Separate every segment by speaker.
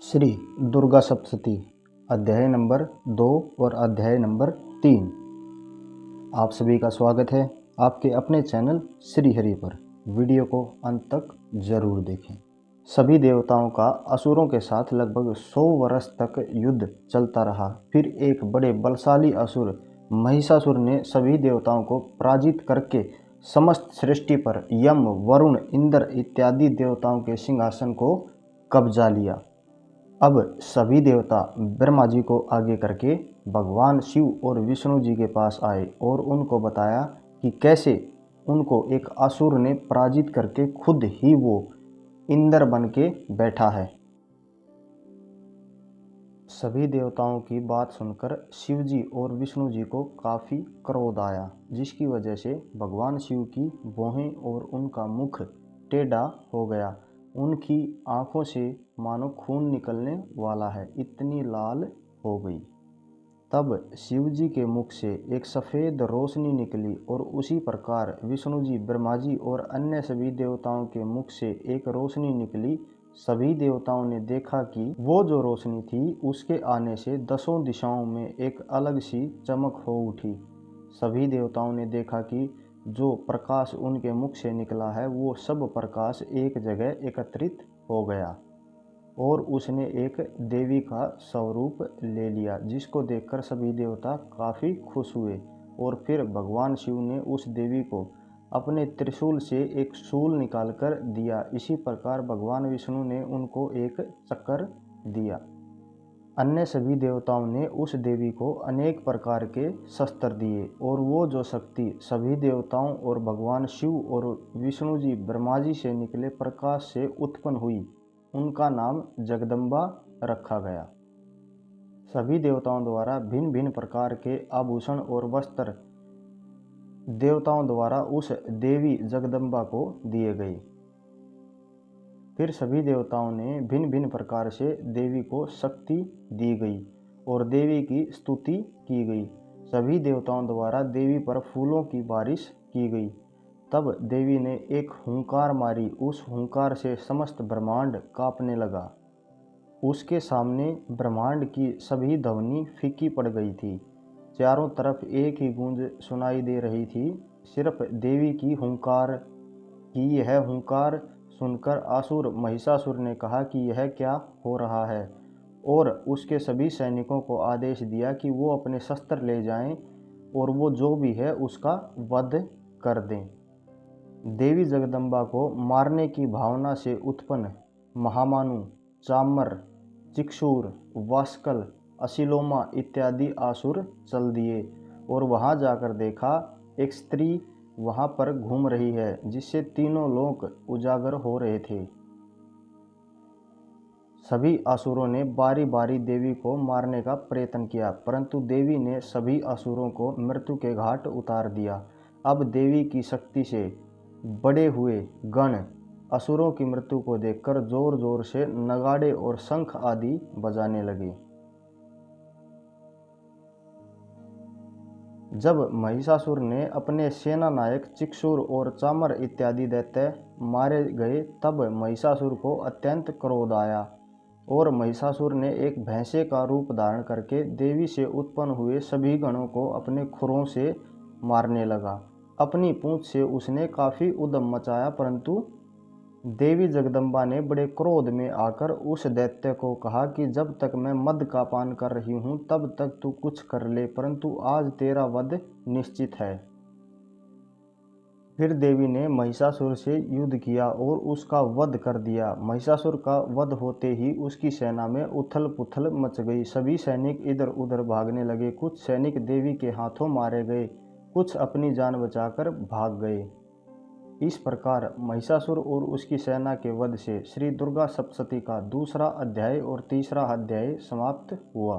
Speaker 1: श्री दुर्गा सप्तशती अध्याय नंबर 2 और अध्याय नंबर 3। आप सभी का स्वागत है आपके अपने चैनल श्री हरि पर। वीडियो को अंत तक जरूर देखें। सभी देवताओं का असुरों के साथ लगभग 100 वर्ष तक युद्ध चलता रहा। फिर एक बड़े बलशाली असुर महिषासुर ने सभी देवताओं को पराजित करके समस्त सृष्टि पर यम, वरुण, इंद्र इत्यादि देवताओं के सिंहासन को कब्जा लिया। अब सभी देवता ब्रह्मा जी को आगे करके भगवान शिव और विष्णु जी के पास आए और उनको बताया कि कैसे उनको एक असुर ने पराजित करके खुद ही वो इंद्र बन के बैठा है। सभी देवताओं की बात सुनकर शिव जी और विष्णु जी को काफ़ी क्रोध आया, जिसकी वजह से भगवान शिव की भौहें और उनका मुख टेढ़ा हो गया। उनकी आंखों से मानो खून निकलने वाला है, इतनी लाल हो गई। तब शिव जी के मुख से एक सफ़ेद रोशनी निकली और उसी प्रकार विष्णु जी, ब्रह्मा जी और अन्य सभी देवताओं के मुख से एक रोशनी निकली। सभी देवताओं ने देखा कि वो जो रोशनी थी उसके आने से 10 दिशाओं में एक अलग सी चमक हो उठी। सभी देवताओं ने देखा कि जो प्रकाश उनके मुख से निकला है वो सब प्रकाश एक जगह एकत्रित हो गया और उसने एक देवी का स्वरूप ले लिया, जिसको देखकर सभी देवता काफ़ी खुश हुए। और फिर भगवान शिव ने उस देवी को अपने त्रिशूल से एक शूल निकालकर दिया। इसी प्रकार भगवान विष्णु ने उनको एक चक्र दिया। अन्य सभी देवताओं ने उस देवी को अनेक प्रकार के शस्त्र दिए और वो जो शक्ति सभी देवताओं और भगवान शिव और विष्णु जी, ब्रह्मा जी से निकले प्रकाश से उत्पन्न हुई, उनका नाम जगदम्बा रखा गया। सभी देवताओं द्वारा भिन्न भिन्न प्रकार के आभूषण और वस्त्र देवताओं द्वारा उस देवी जगदम्बा को दिए गए। फिर सभी देवताओं ने भिन्न भिन्न प्रकार से देवी को शक्ति दी गई और देवी की स्तुति की गई। सभी देवताओं द्वारा देवी पर फूलों की बारिश की गई। तब देवी ने एक हुंकार मारी। उस हुंकार से समस्त ब्रह्मांड कांपने लगा। उसके सामने ब्रह्मांड की सभी ध्वनि फीकी पड़ गई थी। चारों तरफ एक ही गूंज सुनाई दे रही थी। सिर्फ देवी की हुंकार की यह हुंकार सुनकर असुर महिषासुर ने कहा कि यह क्या हो रहा है, और उसके सभी सैनिकों को आदेश दिया कि वो अपने शस्त्र ले जाएं और वो जो भी है उसका वध कर दें। देवी जगदम्बा को मारने की भावना से उत्पन्न महामानु, चामर, चिक्षुर, वास्कल, असिलोमा इत्यादि असुर चल दिए और वहां जाकर देखा एक स्त्री वहां पर घूम रही है, जिससे तीनों लोक उजागर हो रहे थे। सभी असुरों ने बारी बारी देवी को मारने का प्रयत्न किया, परंतु देवी ने सभी असुरों को मृत्यु के घाट उतार दिया। अब देवी की शक्ति से बड़े हुए गण असुरों की मृत्यु को देखकर जोर जोर से नगाड़े और शंख आदि बजाने लगे। जब महिषासुर ने अपने सेना नायक चिक्षुर और चामर इत्यादि दैत्य मारे गए, तब महिषासुर को अत्यंत क्रोध आया और महिषासुर ने एक भैंसे का रूप धारण करके देवी से उत्पन्न हुए सभी गणों को अपने खुरों से मारने लगा। अपनी पूंछ से उसने काफ़ी उद्यम मचाया, परंतु देवी जगदम्बा ने बड़े क्रोध में आकर उस दैत्य को कहा कि जब तक मैं मद का पान कर रही हूँ तब तक तू कुछ कर ले, परंतु आज तेरा वध निश्चित है। फिर देवी ने महिषासुर से युद्ध किया और उसका वध कर दिया। महिषासुर का वध होते ही उसकी सेना में उथल पुथल मच गई। सभी सैनिक इधर उधर भागने लगे। कुछ सैनिक देवी के हाथों मारे गए, कुछ अपनी जान बचाकर भाग गए। इस प्रकार महिषासुर और उसकी सेना के वध से श्री दुर्गा सप्तशती का दूसरा अध्याय और तीसरा अध्याय समाप्त हुआ।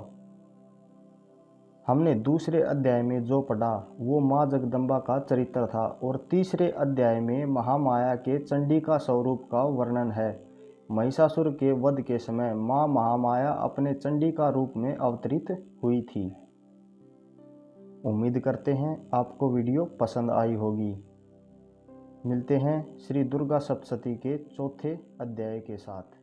Speaker 1: हमने दूसरे अध्याय में जो पढ़ा वो माँ जगदम्बा का चरित्र था और तीसरे अध्याय में महामाया के चंडिका स्वरूप का वर्णन है। महिषासुर के वध के समय माँ महामाया अपने चंडिका रूप में अवतरित हुई थी। उम्मीद करते हैं आपको वीडियो पसंद आई होगी। मिलते हैं श्री दुर्गा सप्तशती के चौथे अध्याय के साथ।